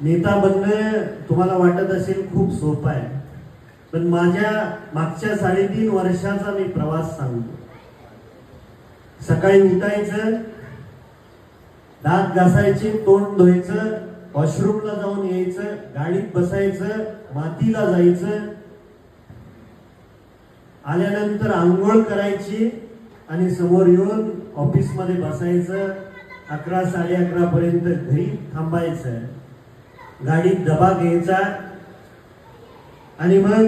नेता बनणं तुम्हाला वाटत असेल खूप सोपं आहे, पण माझ्या मागच्या 3.5 वर्षाचा मी प्रवास सांगतो. सकाळी उठायचं, दात घासायचे, तोंड धुवायचं, वॉशरूमला जाऊन यायचं, गाडीत बसायचं, मातीला जायचं, आल्यानंतर आंघोळ करायची आणि समोर येऊन ऑफिसमध्ये बसायचं. 11 11:30 पर्यंत घरी थांबायचं, गाडीत डबा घ्यायचा आणि मग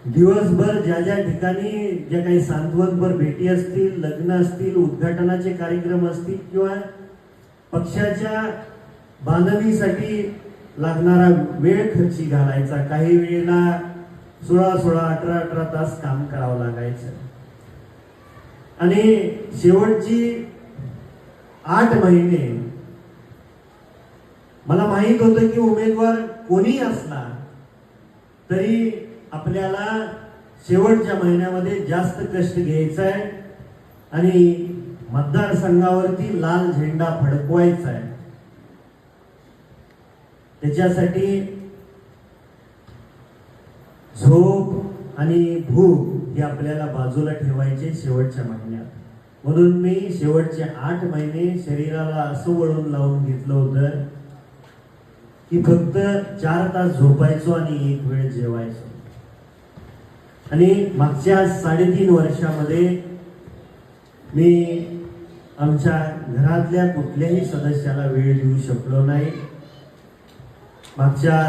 दिवसभर ज्या ज्या ठिकाणी ज्या काही सांत्वनपर भेटी असतील, लग्न असतील, उद्घाटनाचे कार्यक्रम असतील किंवा पक्षाच्या बांधणीसाठी लागणारा वेळ खर्ची घालायचा. काही वेळेला 16 18 तास काम करावं लागायचं. आणि शेवटची 8 महिने मला माहित होतं की उमेदवार कोणी असला तरी आपल्याला शेवटच्या महिन्यामध्ये जास्त कष्ट घ्यायचा आहे आणि मतदारसंघावरती लाल झेंडा फडकवायचा आहे. त्याच्यासाठी झोप आणि भूक ही आपल्याला बाजूला ठेवायचे शेवटच्या महिन्यात. म्हणून मी शेवटचे 8 महिने शरीराला असं वळून लावून घेतलं होतं की फक्त 4 तास झोपायचो आणि 1 वेळ जेवायचो. आणि मागच्या 3.5 वर्षामध्ये मी आमच्या घरातल्या कुठल्याही सदस्याला वेळ देऊ शकलो नाही. मागच्या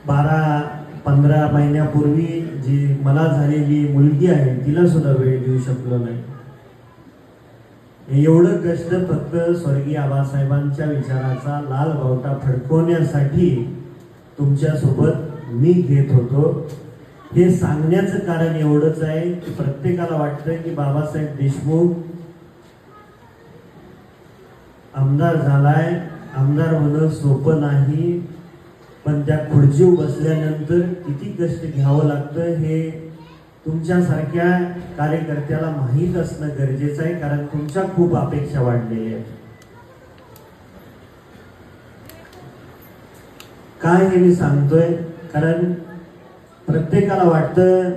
12-15 महिन्यापूर्वी जी मला झालेली मुलगी आहे तिला सुद्धा वेळ देऊ शकलो नाही. एवढं कष्ट फक्त स्वर्गीय आबासाहेबांच्या विचाराचा लाल बावटा फडकवण्यासाठी तुमच्या सोबत मी घेत होतो. हे सांगण्याचं कारण एवढंच आहे की प्रत्येकाला वाटतं की बाबासाहेब देशमुख आमदार झालाय, आमदार होणं सोपं नाही, पण त्या खुर्चीवर बसल्यानंतर किती कष्ट घ्यावं लागतं हे तुमच्यासारख्या कार्यकर्त्याला माहीत असणं गरजेचं आहे, कारण तुमच्या खूप अपेक्षा वाढलेल्या आहेत. काय हे मी सांगतोय कारण प्रत्येकाला वाटतं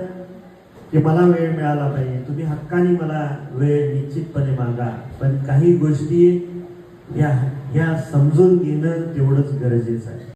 की मला वेळ मिळाला पाहिजे. तुम्ही हक्काने मला वेळ निश्चितपणे मागा, पण काही गोष्टी ह्या समजून घेणं तेवढंच गरजेचं आहे.